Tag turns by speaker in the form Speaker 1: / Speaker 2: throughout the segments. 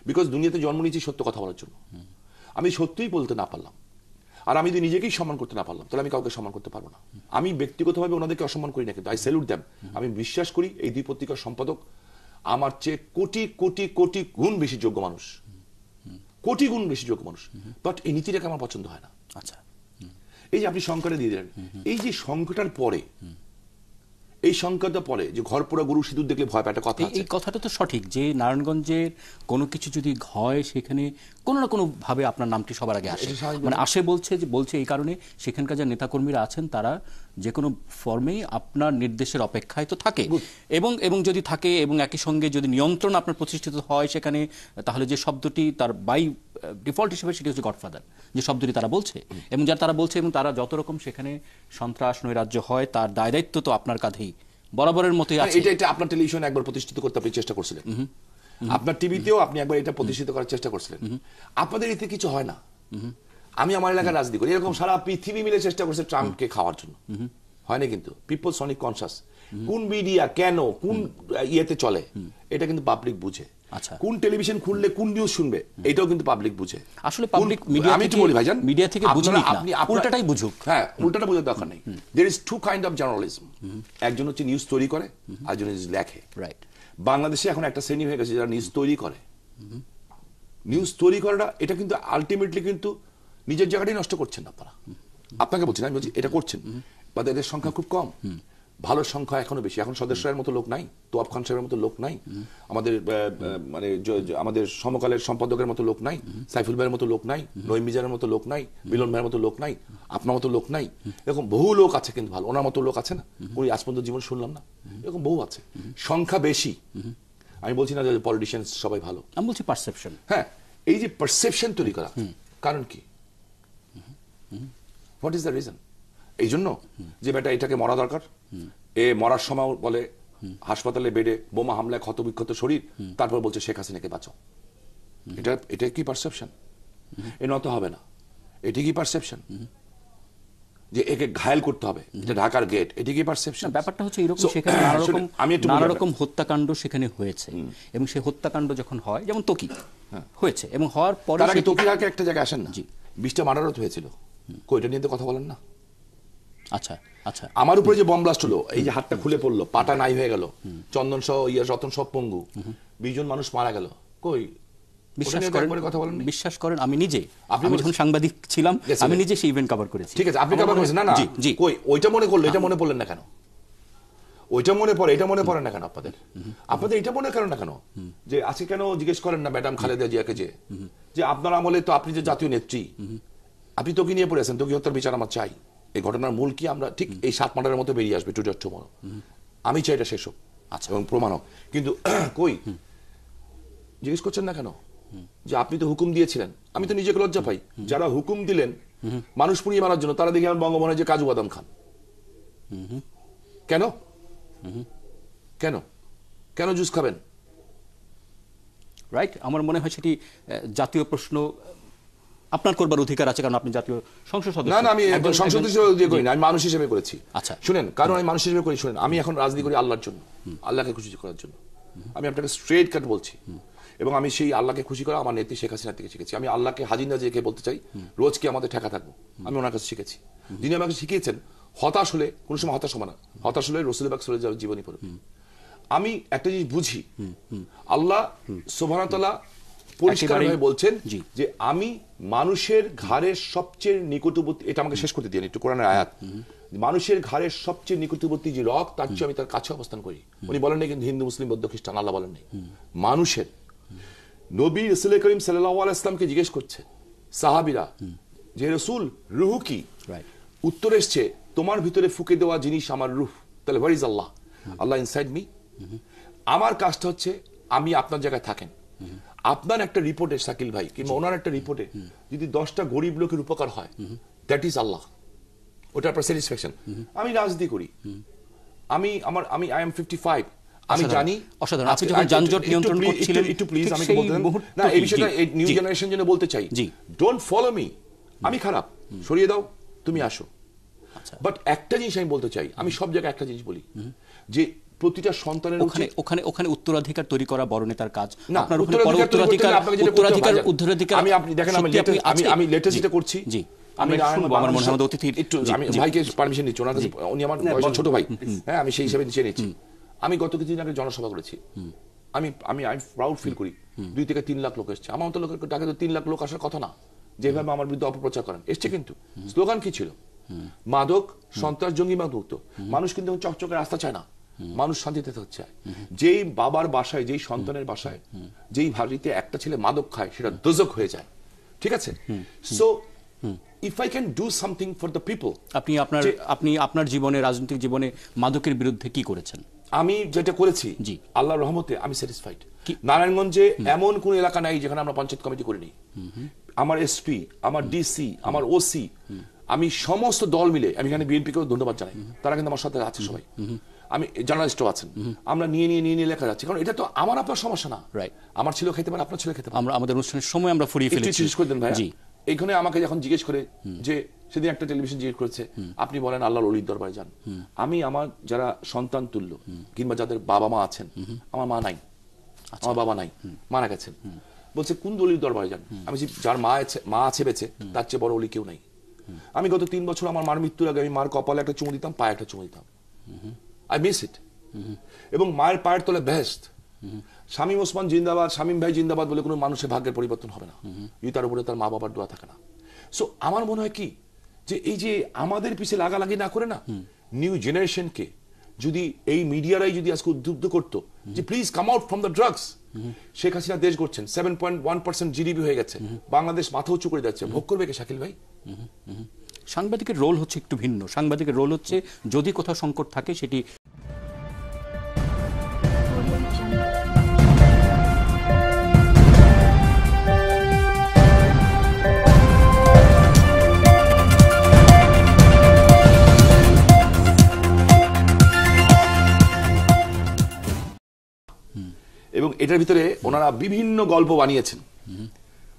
Speaker 1: Because দুনিয়াতে জন্ম নিয়েছি সত্য কথা বলার জন্য। আমি সত্যিই বলতে না পারলাম, আর আমি যদি নিজেকেই সম্মান করতে না পারলাম, তাহলে আমি কাউকে সম্মান করতে পারবো না। আমি ব্যক্তিগতভাবে ওনাদেরকে অসম্মান করি না, কিন্তু আই স্যালুট দেম। আমি বিশ্বাস করি এই দুই পত্রিকার সম্পাদক আমার চেয়ে কোটি কোটি কোটি গুণ বেশি যোগ্য মানুষ, কোটি গুণ বেশি যোগ্য মানুষ। বাট এই নীতিটাকে আমার পছন্দ হয় না।
Speaker 2: আচ্ছা,
Speaker 1: এই যে আপনি সংখ্যাটা দিয়ে দিলেন, এই যে সংখ্যাটার পরে, এই সংখ্যাটা পরে যে ঘর পোড়া গরু সিঁদুর দেখলে ভয় পায়, একটা কথা আছে।
Speaker 2: এই কথাটা তো সঠিক যে নারায়ণগঞ্জের কোনো কিছু যদি হয় সেখানে কোনো না কোনো ভাবে আপনার নামটি সবার আগে আসে, মানে আসে বলছে এই কারণে সেখানকার যে নেতাকর্মীরা আছেন তারা যে কোনো ফর্মেই আপনার নির্দেশের অপেক্ষায় তো থাকে, এবং যদি থাকে এবং একই সঙ্গে যদি নিয়ন্ত্রণ আপনার প্রতিষ্ঠিত হয় সেখানে, তাহলে যে শব্দটি তার বাই ডিফল্ট হিসেবে সেটি হচ্ছে গডফাদার, যে শব্দটি তারা বলছে এবং যারা তারা বলছে, এবং তারা যত রকম সেখানে সন্ত্রাস নৈরাজ্য হয় তার দায় দায়িত্ব তো আপনার কাঁধেই বরাবরের মতোই আছে।
Speaker 1: এটা আপনার টেলিভিশনে একবার প্রতিষ্ঠিত করতে আপনি চেষ্টা করছিলেন, আপনার টিভিতেও আপনি একবার এটা প্রতিষ্ঠিত করার চেষ্টা করছিলেন। আপনাদের এতে কিছু হয় না। আমি আমার এলাকার রাজনীতি করি, এরকম সারা পৃথিবী মিলে চেষ্টা করছে ট্রাম্পকে খাওয়ার জন্য, হয় না। কিন্তু পিপল সনিক কনসাস, কোন মিডিয়া কেন কোন ইয়েতে চলে এটা কিন্তু পাবলিক বুঝে।
Speaker 2: আচ্ছা,
Speaker 1: কোন টেলিভিশন খুললে কোন নিউজ শুনবে এটাও কিন্তু পাবলিক বুঝে।
Speaker 2: আসলে পাবলিক মিডিয়া, আমি একটু বলি ভাইজান, মিডিয়া থেকে বুঝুন না, উল্টাটাই বুঝুক।
Speaker 1: হ্যাঁ, উল্টাটা বোঝার দরকার নেই। There is two kind of journalism. একজন হচ্ছে নিউজ তৈরি করে, আরেকজন নিউজ লেখে। রাইট। বাংলাদেশে এখন একটা শ্রেণী হয়ে গেছে যারা নিউজ তৈরি করে। নিউজ তৈরি করাটা এটা কিন্তু আলটিমেটলি কিন্তু নিজের জায়গাটাই নষ্ট করছেন আপনারা। আপনাকে বলছি না, আমি বলছি এটা করছেন, বা এদের সংখ্যা খুব কম। ভালো সংখ্যা এখনো বেশি। এখন সদস্যের মতো লোক নাই, তোয়াব খান সাহেবের মতো লোক নাই, আমাদের মানে আমাদের সমকালের সম্পাদকের মতো লোক নাই, সাইফুল ভাইয়ের মতো লোক নাই, নঈম মিজানের মতো লোক নাই, মিলন ভাইয়ের মতো লোক নাই, আপনার মতো লোক নাই। এরকম বহু লোক আছে কিন্তু ভালো। ওনার মতো লোক আছে না, উনি আজ পর্যন্ত জীবন শুনলাম না, এরকম বহু আছে। সংখ্যা বেশি। আমি বলছি না যে পলিটিশিয়ান সবাই ভালো,
Speaker 2: আমি বলছি পারসেপশন।
Speaker 1: হ্যাঁ, এই যে পারসেপশন তৈরি করা, কারণ কি? What is the reason? এই জন্য যে বেটা এটাকে মরা দরকার, এ মরার সময় বলে হাসপাতালে বেডে বোমা হামলায় ক্ষত বিক্ষত শরীর, তারপর বলছে শেখ হাসিনাকে বাঁচাও। এটা কি পারসেপশন? এ নত হবে না। এটি কি পারসেপশন যে একে ঘায়েল করতে হবে, এটা ঢাকার গেট, এটি কি পারসেপশন?
Speaker 2: ব্যাপারটা হচ্ছে এরকম, সেখানে নানা রকম হত্যাকাণ্ড সেখানে হয়েছে, এবং সেই হত্যাকাণ্ড যখন হয়, যেমন তকি হয়েছে, এবং হওয়ার পরে
Speaker 1: তার আগে তকিরাকে একটা জায়গায় আসেন না, 20টা মার্ডারও তো হয়েছিল, কইটা নিয়ে তো কথা বলেন না।
Speaker 2: আচ্ছা আচ্ছা,
Speaker 1: আমার উপরে যে বম ব্লাস্ট হলো, এই যে হাতটা খুলে পড়লো, পাটা নাই হয়ে গেল, চন্দন সহ রতন সহ পঙ্গু, 20 জন মানুষ মারা গেল, কই
Speaker 2: বিশ্বাস করেন আমি নিজে, আমি যখন সাংবাদিক ছিলাম আমি নিজে সেই ইভেন্ট কভার করেছি।
Speaker 1: ঠিক আছে, আপনি কভার করেছেন। না না, কই ওইটা মনে করলো, এটা মনে পড়লেন না কেন? ওইটা মনে পড়ে, এটা মনে পড়ে না কেন আপনাদের? আপনাদের এটা মনে করেন না কেন যে আজকে কেন জিজ্ঞেস করেন না ম্যাডাম খালেদা জিয়াকে যে আপনার আমলে তো আপনি যে জাতীয় নেত্রী, আপনি তোকে নিয়ে পড়েছেন, তোকে হত্যার বিচার আমার চাই। এই ঘটনার মূল কি? আমরা ঠিক এই 7 মার্ডারের মতো বেরিয়ে আসবে টুডে টুমরো। আমি চাই এটা শেষ হোক এবং প্রমাণ হোক। কিন্তু কই জিজ্ঞেস করছেন না কেন যে আপনি তো হুকুম দিয়েছিলেন? আমি তো নিজেকে লজ্জা পাই, যারা হুকুম দিলেন মানুষ পুড়িয়ে মারার জন্য, তারা দেখি আমার বঙ্গবন্ধু যে কাজু বাদাম খান। কেন কেন কেন জুস খাবেন?
Speaker 2: রাইট। আমার মনে হয় সেটি জাতীয় প্রশ্ন আপনার করবার অধিকার আছে, কারণ আপনি জাতীয় সংসদ সদস্য।
Speaker 1: না না, আমি সংসদ হিসেবে করি না, আমি মানুষ হিসেবে করেছি। আচ্ছা শুনেন, কারণ আমি মানুষ হিসেবে করি। শুনেন, আমি এখন রাজনীতি করি আল্লাহর জন্য, আল্লাহকে খুশি করার জন্য। আমি আপনাকে স্ট্রেট কাট বলছি, এবং আমি সেই আল্লাহকে খুশি করা আমার নেত্রী শেখ হাসিনা থেকে শিখেছি। আমি আল্লাহকে হাজির নাজিরকে বলতে চাই, রোজ কি আমাদের ঠেকা থাকবো, আমি ওনার কাছে শিখেছি। যিনি আমাকে শিখিয়েছেন হতাশ হলে কোনো সময় হতাশ হবে না, হতাশ হলে রসুল পাক সাল্লাল্লাহু আলাইহি ওয়াসাল্লাম জীবনী পড়বে। আমি একটা জিনিস বুঝি, আল্লাহ সুবহানাহু ওয়া তাআলা পরিষ্কারভাবে বলছেন যে আমি মানুষের ঘাড়ের সবচেয়ে নিকটবর্তী, এটা আমাকে শেষ করতে দিন একটু, কোরআনের আয়াত, মানুষের ঘাড়ের সবচেয়ে নিকটবর্তী যে রক, তার চেয়ে আমি তার কাছে অবস্থান করি। উনি বলেন নাই কিন্তু হিন্দু মুসলিম বৌদ্ধ খ্রিস্টান, আল্লাহ বলেন নাই, মানুষের। নবী রাসূল করিম সাল্লাল্লাহু আলাইহি ওয়াসাল্লামকে জিজ্ঞেস করছে সাহাবীরা যে রাসূল রূহ কি? উত্তর এসছে তোমার ভিতরে ফুঁকে দেওয়া জিনিস আমার রূহ। তাহলে where is Allah? Allah inside me. আমার কাজটা হচ্ছে আমি আপনার জায়গায় থাকেন, আপনার একটা রিপোর্টে শাকিল ভাই কিংবা ওনার একটা রিপোর্টে যদি 10টা গরিব লোকের উপকার হয়, দ্যাট ইজ আল্লাহ, ওটা আপনার স্যাটিসফ্যাকশন। আমি রাজনীতি করি, আমি আই এম 55, আমি জানি।
Speaker 2: অসাধারণ। আপনি যখন যানজট নিয়ন্ত্রণ করছিলেন,
Speaker 1: একটু প্লিজ আমাকে বলতেন না এই বিষয়টা, এই নিউ জেনারেশন জন্য বলতে চাই, ডোন্ট ফলো মি, আমি খারাপ, সরিয়ে দাও, তুমি আসো। বাট একটা জিনিস আমি বলতে চাই, আমি সব জায়গায় একটা জিনিস বলি যে প্রতিটা সন্তানের
Speaker 2: ওখানে উত্তরাধিকার তৈরি করা বড় নেতার কাজ।
Speaker 1: না,
Speaker 2: আপনার ওখানে উত্তরাধিকার
Speaker 1: আপনি দেখেন আমি লেটেস্ট যেটা করছি। জি, আমি আমার মনে হয় অতিথি একটু আমি ভাইকে পারমিশন নিচ্ছি, ওনার কাছে উনি আমার বয়সের ছোট ভাই। হ্যাঁ, আমি সেই হিসেবে নিচে নিচ্ছি। আমি গত কিছুদিন আগে জনসভা করেছি। আমি প্রাউড ফিল করি 2 থেকে 3 লাখ লোক এসেছে। আমার মতো লোকের ডাকে তো 3 লাখ লোক আসার কথা না, যেভাবে আমার বিরুদ্ধে অপপ্রচার করেন। এসছে, কিন্তু স্লোগান কি ছিল? মাদক, সন্ত্রাস, জঙ্গিবাদ মুক্ত। মানুষ কিন্তু চকচকে রাস্তা চায় না, মানুষ শান্তিতে থাকতে চায়। যেই বাবার বাসায়, যেই সন্তানের বাসায়, যেই বাড়িতে একটা ছেলে মাদক খায়, সেটা দোজক হয়ে যায়। ঠিক আছে? So if I can do something for the people.
Speaker 2: আপনি আপনার জীবনে, রাজনৈতিক জীবনে মাদকের বিরুদ্ধে কি করেছেন?
Speaker 1: আমি যেটা করেছি, জি, আল্লাহর রহমতে আমি স্যাটিসফাইড। নারায়ণগঞ্জে এমন কোন এলাকা নাই যেখানে আমরা পঞ্চায়েত কমিটি করিনি। আমার এসপি, আমার ডিসি, আমার ওসি, আমি সমস্ত দল মিলে, আমি এখানে বিএনপিকেও ধন্যবাদ জানাই, তারা কিন্তু আমার সাথে আছে সবাই। আমি জার্নালিস্টও আছেন, আমরা নিয়ে লেখা যাচ্ছে, কারণ এটা তো আমার আপনার সমস্যা না। আমার ছেলেও খেতে পারে, আপনার ছেলে খেতে পারে।
Speaker 2: আমাদের অনুষ্ঠানের সময় আমরা ফুরিয়ে ফেলেছি।
Speaker 1: শেষ করে দেন ভাই। এইখানে আমাকে যখন জিজ্ঞেস করে, যে সেদিন একটা টেলিভিশন জিজ্ঞেস করেছে, আপনি বলেন আল্লাহর ওলির দরবারে যান। আমি আমার যারা সন্তান তুল্য, কিংবা যাদের বাবা মা আছেন, আমার মা নাই, আমার বাবা নাই, মারা গেছেন, বলছে কোন অলির দরবারে যান? আমি যার মা আছে বেঁচে, তার চেয়ে বড় অলি কেউ নাই। আমি গত 3 বছর আমার মার মৃত্যুর আগে আমি মার কপালে একটা চুমু দিতাম, পায়ে একটা চুমু দিতাম। I miss it. এবং মায়ের পায়ের তলে বেহেশত। শামীম ওসমান জিন্দাবাদ, শামীম ভাই জিন্দাবাদ বলে কোনো মানুষের ভাগ্যের পরিবর্তন হবে না, যদি তার উপরে তার মা বাবার দোয়া থাকে না। সো আমার মনে হয় কি, যে এই যে আমাদের পিছিয়ে লাগালাগি না করে না, নিউ জেনারেশনকে যদি এই মিডিয়ারাই যদি আজকে উদ্বুদ্ধ করতো যে please come out from the drugs. Sheikh Hasina দেশ করছেন, 7.1% জিডিপি হয়ে গেছে, বাংলাদেশ মাথা উঁচু করে যাচ্ছে, ভোগ করবে কে শাকিল ভাই?
Speaker 2: সাংবাদিকের রোল হচ্ছে একটু ভিন্ন। সাংবাদিকের রোল হচ্ছে যদি কোথাও সংকট থাকে সেটি
Speaker 1: এবং এটার ভিতরে ওনারা বিভিন্ন গল্প বানিয়েছেন।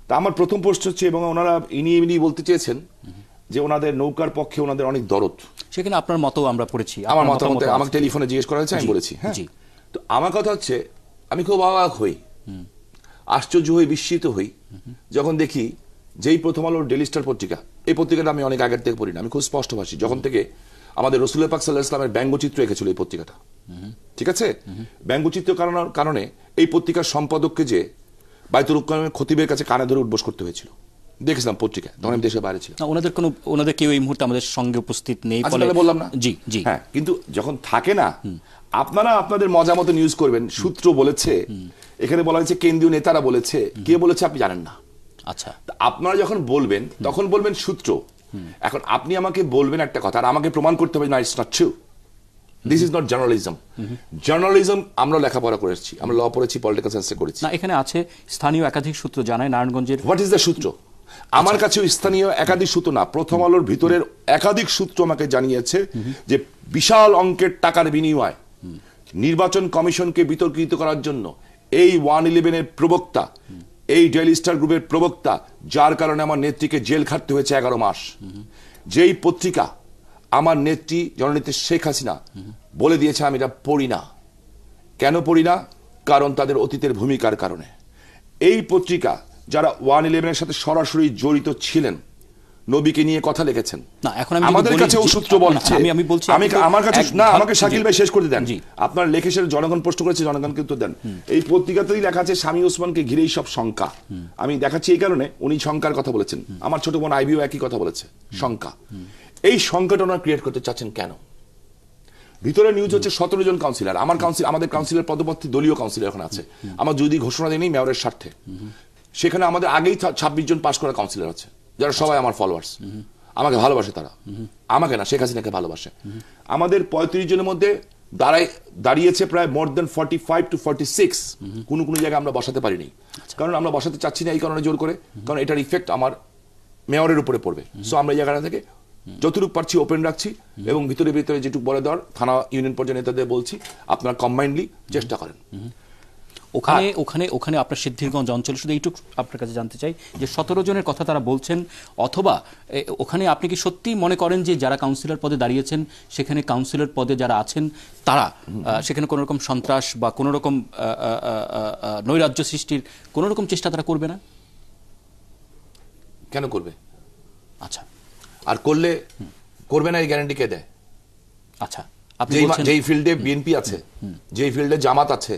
Speaker 1: তা আমার প্রথম প্রশ্ন হচ্ছে, এবং ওনারা ইনি বলতে চেয়েছেন যে ওনাদের নৌকার পক্ষে ওনাদের অনেক দরদ।
Speaker 2: সেখানে আপনার মত আমরা পড়েছি,
Speaker 1: আমার মতামত আমাকে টেলিফোনে জিজ্ঞেস করা হয়েছে, আমি বলেছি। হ্যাঁ, তো আমার কথা হচ্ছে, আমি খুব অবাক হই, আশ্চর্য হই, বিস্মিত হই যখন দেখি যেই প্রথম আলোর ডেইলি স্টার পত্রিকা, এই পত্রিকাটা আমি অনেক আগের থেকে পড়ি না, আমি খুব স্পষ্টভাষী, যখন থেকে আমাদের রসুল পাক সাল্লাল্লাহু আলাইহি ওয়াসাল্লামের ব্যঙ্গচিত্র এঁকেছিল এই পত্রিকাটা। ঠিক আছে? ব্যঙ্গচিত্র কারণে এই পত্রিকার সম্পাদককে যে বাইতুল উক্কামের খতিবের কাছে কানে ধরে উঠবোস করতে হয়েছিল, দেখেছিলাম পত্রিকায়, তখন আমি দেশের বাইরে ছিলাম।
Speaker 2: ওনাদের কেউ এই মুহূর্তে আমাদের সঙ্গে উপস্থিত নেই,
Speaker 1: বললাম না।
Speaker 2: জি জি,
Speaker 1: হ্যাঁ, কিন্তু যখন থাকে না, আপনারা আপনাদের মজা মতো নিউজ করবেন। সূত্র বলেছে, এখানে বলা হয়েছে কেন্দ্রীয় নেতারা বলেছে, কে বলেছে আপনি জানেন না।
Speaker 2: আচ্ছা,
Speaker 1: আপনারা যখন বলবেন তখন বলবেন সূত্র। এখন আপনি আমাকে বলবেন একটা কথা, আর আমাকে প্রমাণ করতে হবে না it's not true. This is not journalism. Journalism আমরা লেখাপড়া করেছি, আমরা ল পড়েছি, পলিটিক্যাল সায়েন্সে করেছি।
Speaker 2: না, এখানে আছে স্থানীয় একাধিক সূত্র জানায় নারায়ণগঞ্জের।
Speaker 1: হোয়াট ইজ দ্য সূত্র? আমার কাছেও স্থানীয় একাধিক সূত্র না, প্রথম আলোর ভিতরের একাধিক সূত্র আমাকে জানিয়েছে যে বিশাল অঙ্কের টাকার বিনিময় নির্বাচন কমিশনকে বিতর্কিত করার জন্য এই 111-এর প্রবক্তা, এই ডেইলি স্টার গ্রুপের প্রবক্তা, যার কারণে আমার নেত্রীকে জেল খাটতে হয়েছে 11 মাস। যেই পত্রিকা আমার নেত্রী জননেত্রী শেখ হাসিনা বলে দিয়েছে আমি এটা পড়ি না। কেন পড়ি না? কারণ তাদের অতীতের ভূমিকার কারণে। এই পত্রিকা যারা 111-এর সাথে সরাসরি জড়িত ছিলেন, নবীকে নিয়ে কথা লিখেছেন, আমাদের কাছে সূত্র বলছে, আমি বলছি আমার কাছে না, আমাকে শাকিল ভাই শেষ করতে দেন। আপনার লেখে সেটা জনগণ প্রশ্ন করেছে, জনগণকে উত্তর দেন। এই পত্রিকাতেই লেখা আছে শামীম ওসমানকে ঘিরেই সব শঙ্কা। আমি দেখাচ্ছি এই কারণে, উনি শঙ্কার কথা বলেছেন, আমার ছোট বোন আইবিও একই কথা বলেছে, শঙ্কা। এই সংকট ওনারা ক্রিয়েট করতে চাচ্ছেন কেন? ভিতরে নিউজ হচ্ছে 17 জন কাউন্সিলর, আমাদের কাউন্সিলর পদপ্রার্থী দলীয় কাউন্সিলর এখন আছে, আমার যদি ঘোষণা দেয়নি মেয়রের স্বার্থে। সেখানে আমাদের আগেই 26 জন পাশ করা কাউন্সিলর আছে, যারা সবাই আমার ফলোয়ার্স, আমাকে ভালোবাসে। তারা আমাকে না, শেখ হাসিনাকে ভালোবাসে। আমাদের 35 জনের মধ্যে দাঁড়িয়েছে প্রায় মোর দেন 45 to 46। কোন জায়গায় আমরা বসাতে পারিনি, কারণ আমরা বসাতে চাচ্ছি না এই কারণে জোর করে, কারণ এটার ইফেক্ট আমার মেয়রের উপরে পড়বে। সো আমরা এই জায়গাটা থেকে যতটুকু পারছি ওপেন রাখছি, এবং ভিতরে যেটুকু বলে দেওয়ার থানা ইউনিয়ন পর্যায়ে নেতাদের বলছি, আপনারা কম্বাইন্ডলি চেষ্টা করেন।
Speaker 2: ওখানে ওখানে ওখানে আপনার সিদ্ধিরগঞ্জ অঞ্চলে শুধু এইটুকু আপনার কাছে জানতে চাই যে 17 জনের কথা তারা বলছেন, অথবা ওখানে আপনি কি সত্যি মনে করেন যে যারা কাউন্সিলর পদে দাঁড়িয়েছেন সেখানে কাউন্সিলর পদে যারা আছেন তারা সেখানে কোনো রকম সন্ত্রাস বা কোনো রকম নৈরাজ্য সৃষ্টির কোনো রকম চেষ্টা তারা করবে না?
Speaker 1: কেন করবে?
Speaker 2: আচ্ছা,
Speaker 1: আর করলে করবে না এই গ্যারান্টি কে দেয়?
Speaker 2: আচ্ছা,
Speaker 1: যেই ফিল্ডে বিএনপি আছে, যেই ফিল্ডে জামাত আছে,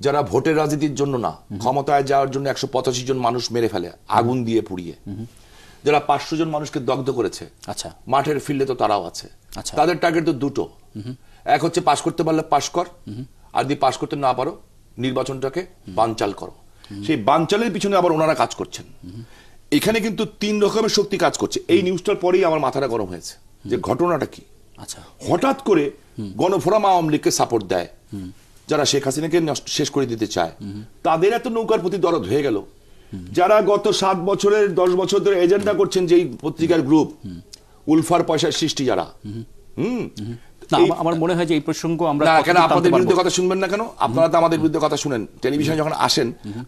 Speaker 1: যারা ভোটের রাজনীতির জন্য না, ক্ষমতায় যাওয়ার জন্য 185 জন মানুষ মেরে ফেলে আগুন দিয়ে পুড়িয়ে, যারা 500 জন মানুষকে দগ্ধ করেছে,
Speaker 2: আচ্ছা,
Speaker 1: মাঠের ফিল্ডে তো তারাও আছে।
Speaker 2: আচ্ছা,
Speaker 1: তাদের টার্গেট তো দুটো, এক হচ্ছে পাশ করতে পারলে পাশ কর, আর যদি পাশ করতে না পারো নির্বাচনটাকে বানচাল করো। সেই বানচালের পিছনে আবার ওনারা কাজ করছেন। এখানে কিন্তু 3 রকমের শক্তি কাজ করছে। এই নিউজটার পরেই আমার মাথাটা গরম হয়েছে যে ঘটনাটা কি।
Speaker 2: আচ্ছা,
Speaker 1: হঠাৎ করে গণফোরাম আওয়ামী লীগকে সাপোর্ট দেয়, যারা শেখ হাসিনাকে শেষ করে দিতে চায়, তাদের এত নৌকার প্রতি দরদ হয়ে গেল। যারা গত 7 বছরের 10 বছর ধরে এজেন্ডা করছেন, যেই পত্রিকার গ্রুপ উলফার পয়সার সৃষ্টি যারা,
Speaker 2: আমার মনে হয় যে এই প্রসঙ্গ আমরা
Speaker 1: কেন আপনাদের বিরুদ্ধে কথা শুনবেন না কেন? আপনারা তো আমাদের বিরুদ্ধে কথা শুনেন, টেলিভিশনে যখন আসেন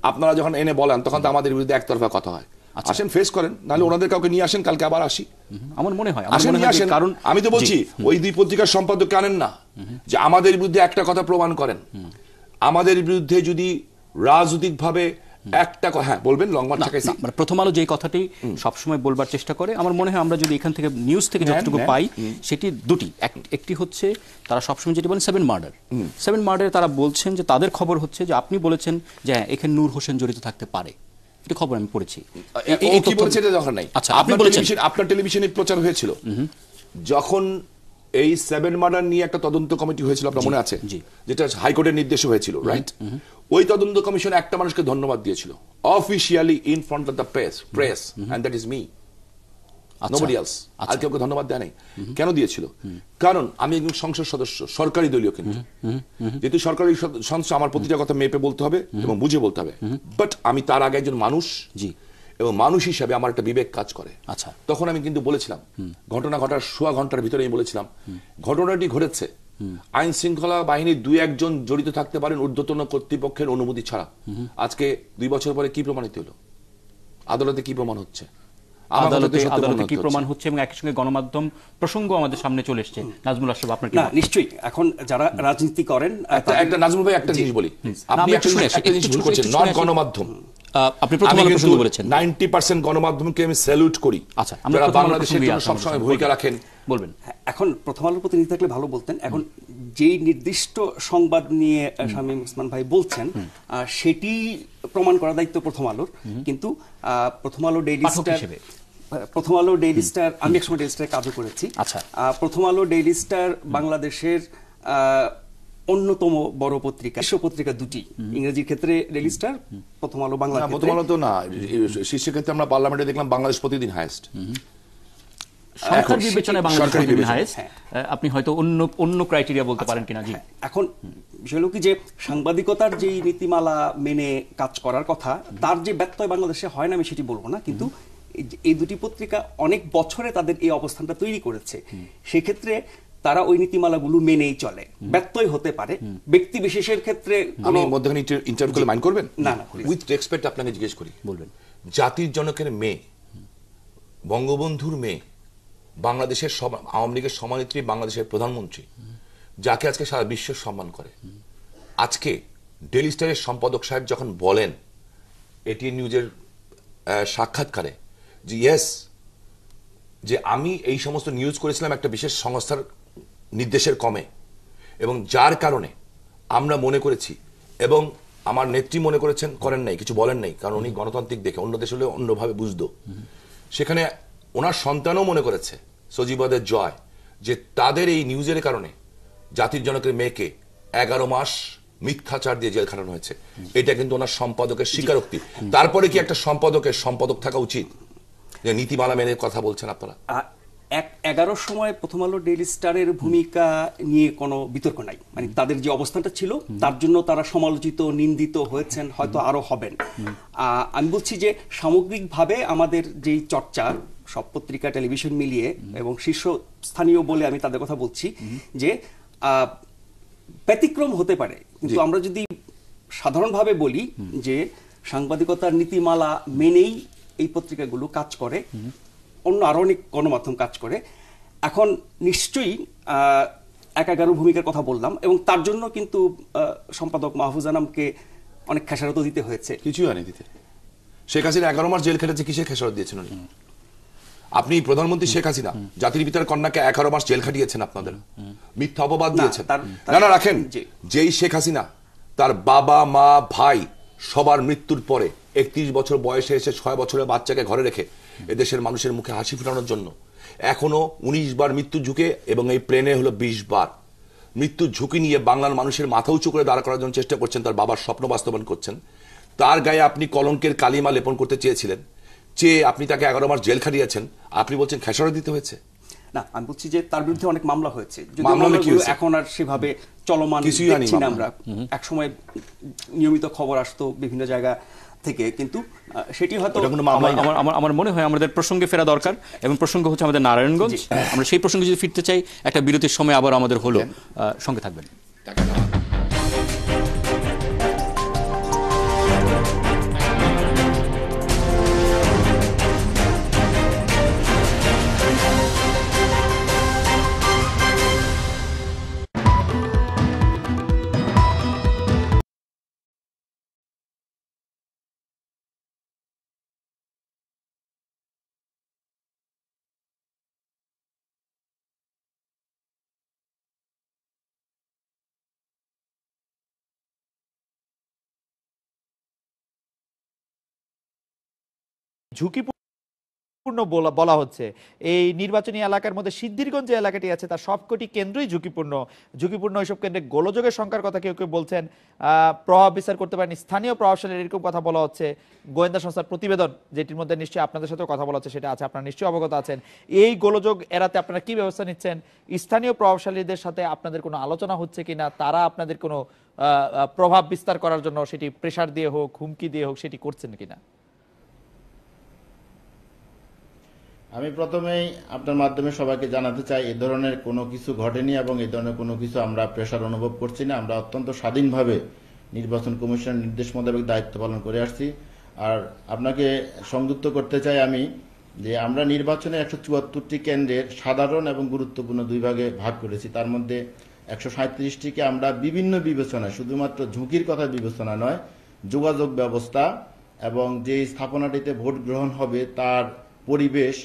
Speaker 1: আপনারা যখন এনে বলেন তখন তো আমাদের বিরুদ্ধে একতরফা কথা হয়। আসেন, ফেস করেন, নাহলে ওনাদের কাউকে নিয়ে আসেন, কালকে আবার আসি।
Speaker 2: আমার মনে হয়
Speaker 1: কারণ আমি তো বলছি ওই 2 পত্রিকার সম্পাদককে আনেন না যে আমাদের বিরুদ্ধে একটা কথা প্রমাণ করেন। আমাদের বিরুদ্ধে যদি রাজনৈতিক ভাবে একটা হ্যাঁ বলবেন, লং মার্চ ঠেকাইছি,
Speaker 2: মানে প্রথম আলো যে কথাটি সবসময় বলবার চেষ্টা করে, আমার মনে হয় আমরা যদি এখান থেকে নিউজ থেকে যতটুকু পাই সেটি দুটি। একটি হচ্ছে তারা সবসময় যেটি বলেন 7 মার্ডার, তারা বলছেন যে তাদের খবর হচ্ছে যে আপনি বলেছেন যে এখানে নূর হোসেন জড়িত থাকতে পারে, এটা খবর আমি পড়েছি।
Speaker 1: কি বলেছে এটা দরকার নাই।
Speaker 2: আচ্ছা, আপনি বলেছেন
Speaker 1: আপনার টেলিভিশনে প্রচার হয়েছিল যখন এই 7 মার্ডার নিয়ে একটা তদন্ত কমিটি হয়েছিল, আপনার মনে আছে, যেটা হাইকোর্টের নির্দেশে হয়েছিল, রাইট? ওই তদন্ত কমিশন একটা মানুষকে ধন্যবাদ দিয়েছিল officially in front of the press, and that is me, nobody else. আর কেউ ধন্যবাদ দেয় নাই। কেন দিয়েছিল? কারণ আমি একজন সংসদ সদস্য, সরকারি দলীয়, কিন্তু যেহেতু সরকারি সদস্য আমার প্রতিটা কথা মেপে বলতে হবে এবং বুঝে বলতে হবে, বাট আমি তার আগে একজন মানুষ, এবং মানুষ হিসাবে আমার একটা বিবেক কাজ করে।
Speaker 2: আচ্ছা,
Speaker 1: তখন আমি কিন্তু বলেছিলাম, ঘটনা ঘটার সোয়া ঘন্টার ভিতরে আমি বলেছিলাম ঘটনাটি ঘটেছে আইন শৃঙ্খলা বাহিনীর 2-1 জন জড়িত থাকতে পারেন ঊর্ধ্বতন কর্তৃপক্ষের অনুমতি ছাড়া। আজকে 2 বছর পরে কি প্রমাণিত হলো? আদালতে কি প্রমাণ হচ্ছে?
Speaker 2: আদালতে কি প্রমাণ হচ্ছে, এবং একই সঙ্গে গণমাধ্যম প্রসঙ্গ আমাদের সামনে চলে এসেছে। নাজমুল আশরাফ, আপনার কি?
Speaker 3: না, নিশ্চয়ই এখন যারা রাজনীতি করেন,
Speaker 1: একটা নাজমুল ভাই একটা জিনিস বলি, আপনি একটা জিনিস ভুল করছেন, নট গণমাধ্যম।
Speaker 2: আপনি প্রথম আলো প্রসঙ্গ বলেছেন,
Speaker 1: 90% গণমাধ্যমকে আমি স্যালুট করি।
Speaker 2: আচ্ছা,
Speaker 1: যারা বাংলাদেশের জন্য সবসময় ভূমিকা রাখেন।
Speaker 2: বলবেন।
Speaker 3: এখন প্রথম আলোর প্রতিনিধি থাকলে ভালো বলতেন। এখন যেই নির্দিষ্ট সংবাদ নিয়ে শামীম ওসমান ভাই বলছেন সেটি প্রমাণ করার দায়িত্ব প্রথম আলোর, কিন্তু প্রথম আলো ডেইলি স্টার, আমি একসময় ডেইলি স্টারে কাজও করেছি।
Speaker 2: আচ্ছা,
Speaker 3: প্রথম আলো ডেইলি স্টার বাংলাদেশের অন্যতম বড় পত্রিকা, শীর্ষ পত্রিকা দুটি, ইংরেজির ক্ষেত্রে ডেইলি স্টার, প্রথম আলো বাংলা।
Speaker 1: প্রথম আলো তো না, শীর্ষের ক্ষেত্রে আমরা পার্লামেন্টে দেখলাম বাংলাদেশ প্রতিদিন হাইয়েস্ট,
Speaker 2: সরকার বিবেচনায় বাংলাদেশ প্রতিদিন হাইয়েস্ট। আপনি হয়তো অন্য ক্রাইটেরিয়া বলতে পারেন কিনা। জি,
Speaker 3: এখন বিষয় হলো কি যে সাংবাদিকতার যেই নীতিমালা মেনে কাজ করার কথা, তার যে ব্যত্যয় বাংলাদেশে হয় না আমি সেটি বলবো না, কিন্তু এই দুটি পত্রিকা অনেক বছরে তাদের এই অবস্থানটা তৈরি করেছে। সেক্ষেত্রে তারা ওই নীতিমালাগুলো মেনেই চলে। ব্যত্যয় হতে পারে ব্যক্তি বিশেষের ক্ষেত্রে।
Speaker 1: আমি মধ্যখানে ইন্টারভিউ করলে মাইন্ড করবেন?
Speaker 3: না,
Speaker 1: উইথ রেসপেক্ট আপনাকে জিজ্ঞেস করি,
Speaker 2: বলবেন।
Speaker 1: জাতির জনকের মেয়ে, বঙ্গবন্ধুর মেয়ে, বাংলাদেশের আওয়ামী লীগের সভানেত্রী, বাংলাদেশের প্রধানমন্ত্রী, যাকে আজকে সারা বিশ্ব সম্মান করে, আজকে ডেইলি স্টারের সম্পাদক সাহেব যখন বলেন এটিএন নিউজের সাক্ষাৎকারে যে ইয়েস, যে আমি এই সমস্ত নিউজ করেছিলাম একটা বিশেষ সংস্থার নির্দেশের কমে, এবং যার কারণে আমরা মনে করেছি, এবং আমার নেত্রী মনে করেছেন, করেন নাই, কিছু বলেন নাই, কারণ উনি গণতান্ত্রিক দেখে, অন্য দেশ হলে অন্যভাবে বুঝতো। সেখানে ওনার সন্তানও মনে করেছে, সজীবদের জয়, যে তাদের এই নিউজের কারণে জাতির জনকের মেয়েকে 11 মাস মিথ্যাচার দিয়ে জেল খাটানো হয়েছে। এটা কিন্তু ওনার সম্পাদকের স্বীকারোক্তি। তারপরে কি একটা সম্পাদকের সম্পাদক থাকা উচিত যে নীতিমালা মেনে কথা বলছেন আপনারা?
Speaker 3: 11 সময় প্রথম আলো ডেইলি স্টারের ভূমিকা নিয়ে কোনো বিতর্ক নাই, মানে তাদের যে অবস্থানটা ছিল তার জন্য তারা সমালোচিত, নিন্দিত হয়েছেন, হয়তো আরো হবেন। আমি বলছি যে সামগ্রিকভাবে আমাদের যেই চর্চা, সব পত্রিকা টেলিভিশন মিলিয়ে, এবং শীর্ষস্থানীয় বলে আমি তাদের কথা বলছি, যে ব্যতিক্রম হতে পারে, কিন্তু আমরা যদি সাধারণভাবে বলি যে সাংবাদিকতার নীতিমালা মেনেই এই পত্রিকাগুলো কাজ করে, অন্য আরো অনেক গণমাধ্যম কাজ করে। এখন নিশ্চয়ই ১/১১ ভূমিকার কথা বললাম, এবং তার জন্য কিন্তু সম্পাদক মাহফুজ আনামকে অনেক খেসারত দিতে হয়েছে।
Speaker 1: কিছুই হয়নি দিতে। শেখ হাসিনা ১১ মাস জেল খেটেছে, কিসের খেসারত দিয়েছেন উনি? আপনি প্রধানমন্ত্রী শেখ হাসিনা জাতির পিতার কন্যাকে ১১ মাস জেল খাটিয়েছেন, আপনাদের মিথ্যা অপবাদ দিয়েছেন। না রাখেন, যেই শেখ হাসিনা তার বাবা মা ভাই সবার মৃত্যুর পরে ৩১ বছর বয়সে এসে ৬ বছরের বাচ্চাকে ঘরে রেখে এদেশের মানুষের মুখে হাসি ফোটানোর জন্য এখনো ১৯ বার মৃত্যুর ঝুঁকে, এবং এই প্লেনে হলো ২০ বার মৃত্যুর ঝুঁকি নিয়ে বাংলার মানুষের মাথা উঁচু করে দাঁড় করার জন্য চেষ্টা করছেন, তার বাবার স্বপ্ন বাস্তবায়ন করছেন। তার গায়ে আপনি কলঙ্কের কালিমা লেপন করতে চেয়েছিলেন, চেয়ে আপনি তাকে ১১ মাস জেল খাটিয়েছেন। আপনি বলছেন খেসারত দিতে হয়েছে?
Speaker 3: না, আমি বলছি যে তার বিরুদ্ধে অনেক মামলা হয়েছে, এখন আর সেভাবে চলমান দেখছি না আমরা। একসময় নিয়মিত খবর আসতো বিভিন্ন জায়গা থেকে, কিন্তু সেটি হয়তো
Speaker 2: আমার মনে হয় আমাদের প্রসঙ্গে ফেরা দরকার, এবং প্রসঙ্গ হচ্ছে আমাদের নারায়ণগঞ্জ। আমরা সেই প্রসঙ্গে যদি ফিরতে চাই, একটা বিরতির সময় আবার আমাদের হলো, সঙ্গে থাকবেন।
Speaker 4: ঝুঁকিপূর্ণ বলা হচ্ছে এই নির্বাচনী এলাকার মধ্যে সিদ্ধিরগঞ্জ যে এলাকাটি আছে তার সবকটি কেন্দ্রই ঝুঁকিপূর্ণ। ওইসব কেন্দ্রে গোলযোগের সংখ্যার কথা কেউ কেউ বলছেন, প্রভাব বিস্তার করতে পারেন স্থানীয় প্রভাবশালী, এরকম কথা বলা হচ্ছে। গোয়েন্দা সংস্থার প্রতিবেদন, যেটির মধ্যে নিশ্চয়ই আপনাদের সাথেও কথা বলা হচ্ছে, সেটা আছে, আপনারা নিশ্চয়ই অবগত আছেন। এই গোলযোগ এড়াতে আপনারা কি ব্যবস্থা নিচ্ছেন? স্থানীয় প্রভাবশালীদের সাথে আপনাদের কোনো আলোচনা হচ্ছে কিনা? তারা আপনাদের কোনো প্রভাব বিস্তার করার জন্য সেটি প্রেসার দিয়ে হোক, হুমকি দিয়ে হোক, সেটি করছেন কিনা?
Speaker 5: আমি প্রথমেই আপনার মাধ্যমে সবাইকে জানাতে চাই, এ ধরনের কোনো কিছু ঘটেনি এবং এ ধরনের কোনো কিছু আমরা প্রেসার অনুভব করছি না। আমরা অত্যন্ত স্বাধীনভাবে নির্বাচন কমিশনের নির্দেশ মোতাবেক দায়িত্ব পালন করে আসছি। আর আপনাকে সংযুক্ত করতে চাই আমি যে আমরা নির্বাচনে ১৭৪টি কেন্দ্রের সাধারণ এবং গুরুত্বপূর্ণ দুই ভাগে ভাগ করেছি। তার মধ্যে ১৩৭টিকে আমরা বিভিন্ন বিবেচনায়, শুধুমাত্র ঝুঁকির কথা বিবেচনা নয়, যোগাযোগ ব্যবস্থা এবং যে স্থাপনাটিতে ভোট গ্রহণ হবে তার পরিবেশ